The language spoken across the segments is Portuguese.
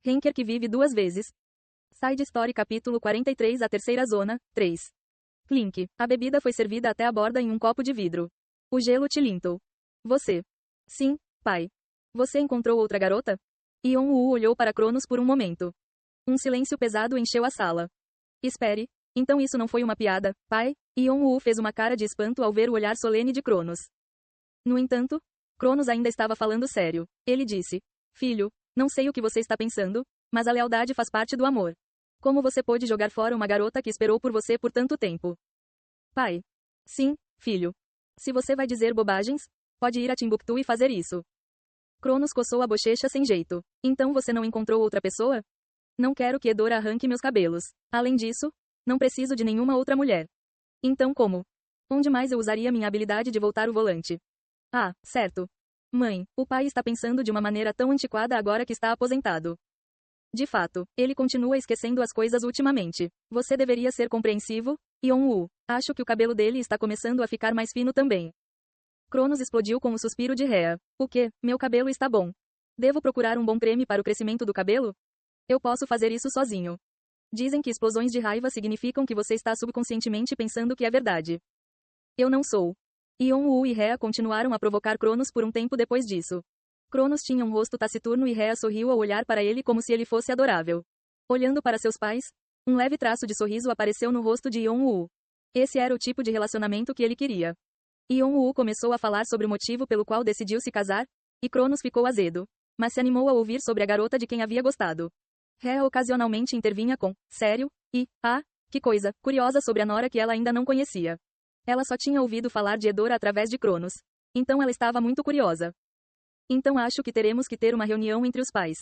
Henker que vive duas vezes. Side Story capítulo 43 A terceira zona, 3. Clink. A bebida foi servida até a borda em um copo de vidro. O gelo tilintou. Você. Sim, pai. Você encontrou outra garota? Yeon-woo olhou para Cronos por um momento. Um silêncio pesado encheu a sala. Espere. Então isso não foi uma piada, pai? Yeon-woo fez uma cara de espanto ao ver o olhar solene de Cronos. No entanto, Cronos ainda estava falando sério. Ele disse: Filho, não sei o que você está pensando, mas a lealdade faz parte do amor. Como você pôde jogar fora uma garota que esperou por você por tanto tempo? Pai. Sim, filho. Se você vai dizer bobagens, pode ir a Timbuktu e fazer isso. Cronos coçou a bochecha sem jeito. Então você não encontrou outra pessoa? Não quero que Edora arranque meus cabelos. Além disso, não preciso de nenhuma outra mulher. Então como? Onde mais eu usaria minha habilidade de voltar o volante? Ah, certo. Mãe, o pai está pensando de uma maneira tão antiquada agora que está aposentado. De fato, ele continua esquecendo as coisas ultimamente. Você deveria ser compreensivo, Yeon-woo. Acho que o cabelo dele está começando a ficar mais fino também. Cronos explodiu com um suspiro de Rhea. O quê? Meu cabelo está bom. Devo procurar um bom creme para o crescimento do cabelo? Eu posso fazer isso sozinho. Dizem que explosões de raiva significam que você está subconscientemente pensando que é verdade. Eu não sou. Yeon-woo e Rhea continuaram a provocar Cronos por um tempo depois disso. Cronos tinha um rosto taciturno e Rhea sorriu ao olhar para ele como se ele fosse adorável. Olhando para seus pais, um leve traço de sorriso apareceu no rosto de Yeon-woo. Esse era o tipo de relacionamento que ele queria. Yeon-woo começou a falar sobre o motivo pelo qual decidiu se casar, e Cronos ficou azedo, mas se animou a ouvir sobre a garota de quem havia gostado. Rhea ocasionalmente intervinha com, sério, e, que coisa, curiosa sobre a nora que ela ainda não conhecia. Ela só tinha ouvido falar de Edora através de Cronos. Então ela estava muito curiosa. Então acho que teremos que ter uma reunião entre os pais.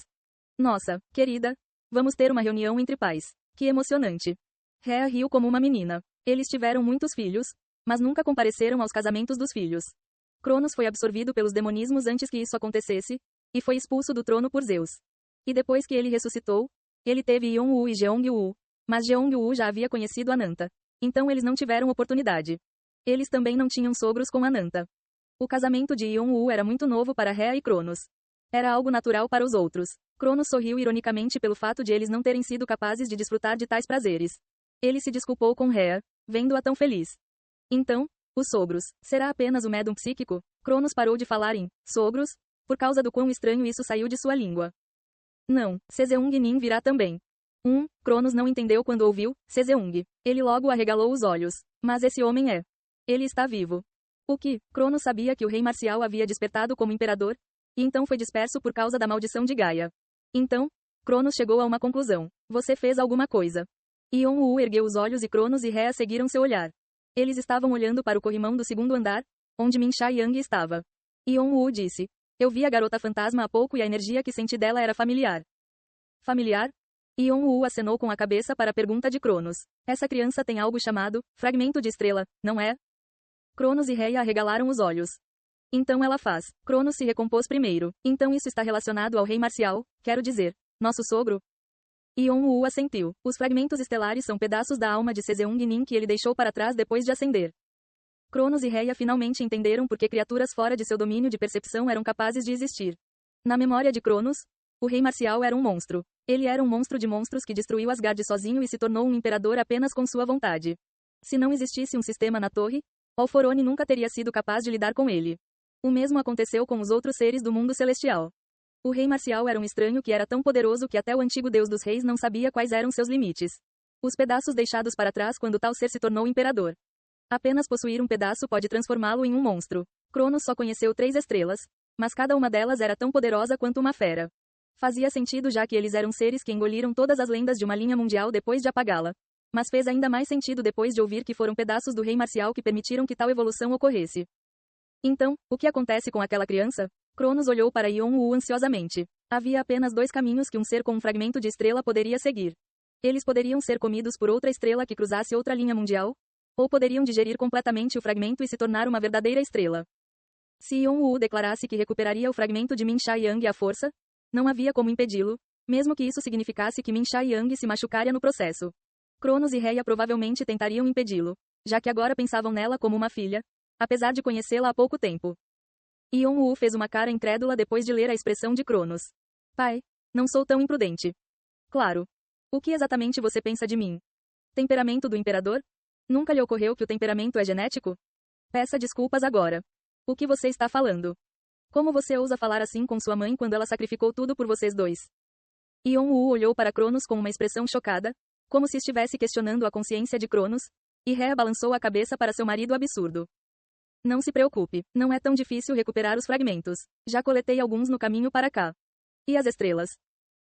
Nossa, querida, vamos ter uma reunião entre pais. Que emocionante. Rhea riu como uma menina. Eles tiveram muitos filhos, mas nunca compareceram aos casamentos dos filhos. Cronos foi absorvido pelos demonismos antes que isso acontecesse, e foi expulso do trono por Zeus. E depois que ele ressuscitou, ele teve Yeon-woo e Jeong-woo, mas Jeong-woo já havia conhecido Ananta. Então eles não tiveram oportunidade. Eles também não tinham sogros com Ananta. O casamento de Yeon-woo era muito novo para Rhea e Cronos. Era algo natural para os outros. Cronos sorriu ironicamente pelo fato de eles não terem sido capazes de desfrutar de tais prazeres. Ele se desculpou com Rhea, vendo-a tão feliz. Então, os sogros, será apenas o médium psíquico? Cronos parou de falar em sogros, por causa do quão estranho isso saiu de sua língua. Não, Seseung-nin virá também. Cronos não entendeu quando ouviu, Seseung. Ele logo arregalou os olhos. Mas esse homem é. Ele está vivo. O que? Cronos sabia que o rei marcial havia despertado como imperador, e então foi disperso por causa da maldição de Gaia. Então, Cronos chegou a uma conclusão. Você fez alguma coisa. Yeon-woo ergueu os olhos e Cronos e Rhea seguiram seu olhar. Eles estavam olhando para o corrimão do segundo andar, onde Min Sha-yang estava. Yeon-woo disse: Eu vi a garota fantasma há pouco e a energia que senti dela era familiar. Familiar? Yeon-woo acenou com a cabeça para a pergunta de Cronos. Essa criança tem algo chamado fragmento de estrela, não é? Cronos e Rhea arregalaram os olhos. Então ela faz. Cronos se recompôs primeiro. Então isso está relacionado ao rei marcial, quero dizer, nosso sogro? Yeon-woo assentiu. Os fragmentos estelares são pedaços da alma de Seseung-nin que ele deixou para trás depois de ascender. Cronos e Rhea finalmente entenderam por que criaturas fora de seu domínio de percepção eram capazes de existir. Na memória de Cronos, o rei marcial era um monstro. Ele era um monstro de monstros que destruiu Asgard sozinho e se tornou um imperador apenas com sua vontade. Se não existisse um sistema na torre, Alforone nunca teria sido capaz de lidar com ele. O mesmo aconteceu com os outros seres do mundo celestial. O rei marcial era um estranho que era tão poderoso que até o antigo deus dos reis não sabia quais eram seus limites. Os pedaços deixados para trás quando tal ser se tornou imperador. Apenas possuir um pedaço pode transformá-lo em um monstro. Cronos só conheceu 3 estrelas, mas cada uma delas era tão poderosa quanto uma fera. Fazia sentido já que eles eram seres que engoliram todas as lendas de uma linha mundial depois de apagá-la. Mas fez ainda mais sentido depois de ouvir que foram pedaços do rei marcial que permitiram que tal evolução ocorresse. Então, o que acontece com aquela criança? Cronos olhou para Yeon-woo ansiosamente. Havia apenas 2 caminhos que um ser com um fragmento de estrela poderia seguir. Eles poderiam ser comidos por outra estrela que cruzasse outra linha mundial, ou poderiam digerir completamente o fragmento e se tornar uma verdadeira estrela. Se Yeon-woo declarasse que recuperaria o fragmento de Min Sha-yang à força, não havia como impedi-lo, mesmo que isso significasse que Min Sha-yang se machucaria no processo. Cronos e Rhea provavelmente tentariam impedi-lo, já que agora pensavam nela como uma filha, apesar de conhecê-la há pouco tempo. Yeon-woo fez uma cara incrédula depois de ler a expressão de Cronos. Pai, Não sou tão imprudente. Claro. O que exatamente você pensa de mim? Temperamento do imperador? Nunca lhe ocorreu que o temperamento é genético? Peça desculpas agora. O que você está falando? Como você ousa falar assim com sua mãe quando ela sacrificou tudo por vocês dois? Yon-woo olhou para Cronos com uma expressão chocada, como se estivesse questionando a consciência de Cronos, e Rhea balançou a cabeça para seu marido absurdo. Não se preocupe, não é tão difícil recuperar os fragmentos. Já coletei alguns no caminho para cá. E as estrelas?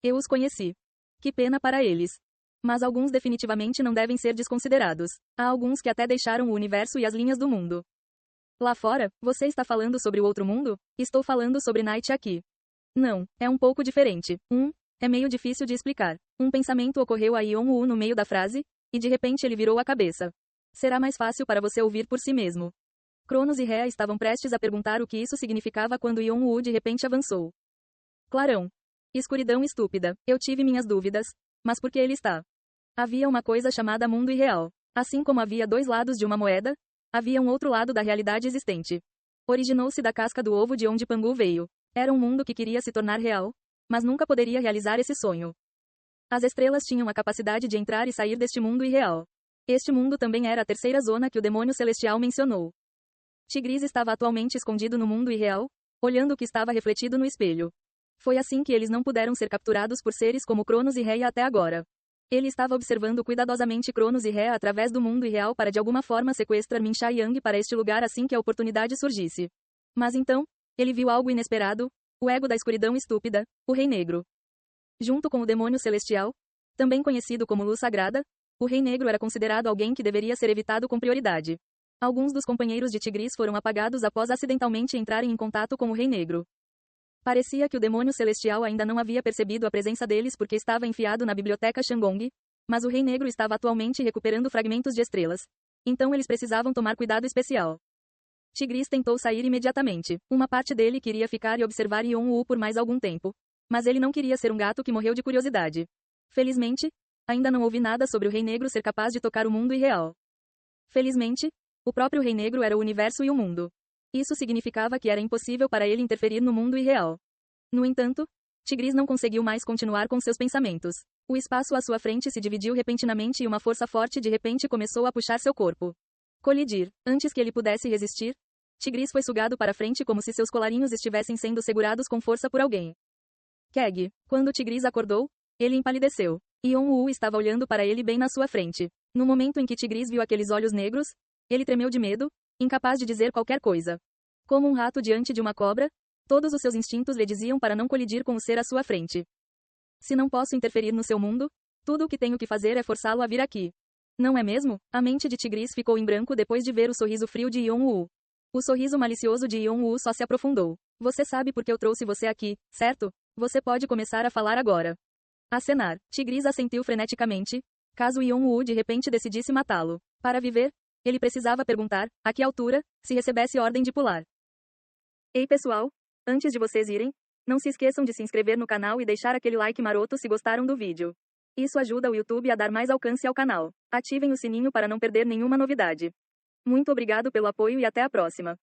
Eu os conheci. Que pena para eles. Mas alguns definitivamente não devem ser desconsiderados. Há alguns que até deixaram o universo e as linhas do mundo. Lá fora, você está falando sobre o outro mundo? Estou falando sobre Night aqui. Não, é um pouco diferente. É meio difícil de explicar. Um pensamento ocorreu a Yon-woo no meio da frase, e de repente ele virou a cabeça. Será mais fácil para você ouvir por si mesmo. Cronos e Rhea estavam prestes a perguntar o que isso significava quando Yon-woo de repente avançou. Clarão. Escuridão estúpida. Eu tive minhas dúvidas. Mas por que ele está? Havia uma coisa chamada mundo irreal. Assim como havia dois lados de uma moeda, havia um outro lado da realidade existente. Originou-se da casca do ovo de onde Pangu veio. Era um mundo que queria se tornar real, mas nunca poderia realizar esse sonho. As estrelas tinham a capacidade de entrar e sair deste mundo irreal. Este mundo também era a terceira zona que o demônio celestial mencionou. Tigris estava atualmente escondido no mundo irreal, olhando o que estava refletido no espelho. Foi assim que eles não puderam ser capturados por seres como Cronos e Rhea até agora. Ele estava observando cuidadosamente Cronos e Rhea através do mundo irreal para de alguma forma sequestrar Min Sha Yang para este lugar assim que a oportunidade surgisse. Mas então, ele viu algo inesperado, o ego da escuridão estúpida, o Rei Negro. Junto com o demônio celestial, também conhecido como Luz Sagrada, o Rei Negro era considerado alguém que deveria ser evitado com prioridade. Alguns dos companheiros de Tigris foram apagados após acidentalmente entrarem em contato com o Rei Negro. Parecia que o demônio celestial ainda não havia percebido a presença deles porque estava enfiado na biblioteca Shangong, mas o Rei Negro estava atualmente recuperando fragmentos de estrelas. Então eles precisavam tomar cuidado especial. Tigris tentou sair imediatamente. Uma parte dele queria ficar e observar Yon-woo por mais algum tempo. Mas ele não queria ser um gato que morreu de curiosidade. Felizmente, ainda não ouvi nada sobre o Rei Negro ser capaz de tocar o mundo irreal. Felizmente, o próprio Rei Negro era o universo e o mundo. Isso significava que era impossível para ele interferir no mundo irreal. No entanto, Tigris não conseguiu mais continuar com seus pensamentos. O espaço à sua frente se dividiu repentinamente e uma força forte de repente começou a puxar seu corpo. Colidir. Antes que ele pudesse resistir, Tigris foi sugado para frente como se seus colarinhos estivessem sendo segurados com força por alguém. Keg. Quando Tigris acordou, ele empalideceu. Yon-woo estava olhando para ele bem na sua frente. No momento em que Tigris viu aqueles olhos negros, ele tremeu de medo, incapaz de dizer qualquer coisa. Como um rato diante de uma cobra, todos os seus instintos lhe diziam para não colidir com o ser à sua frente. Se não posso interferir no seu mundo, tudo o que tenho que fazer é forçá-lo a vir aqui. Não é mesmo? A mente de Tigris ficou em branco depois de ver o sorriso frio de Yon-woo. O sorriso malicioso de Yon-woo só se aprofundou. Você sabe por que eu trouxe você aqui, certo? Você pode começar a falar agora. Acenar. Tigris assentiu freneticamente, caso Yon-woo de repente decidisse matá-lo. Para viver, ele precisava perguntar, a que altura, se recebesse ordem de pular. Ei pessoal, antes de vocês irem, não se esqueçam de se inscrever no canal e deixar aquele like maroto se gostaram do vídeo. Isso ajuda o YouTube a dar mais alcance ao canal. Ativem o sininho para não perder nenhuma novidade. Muito obrigado pelo apoio e até a próxima.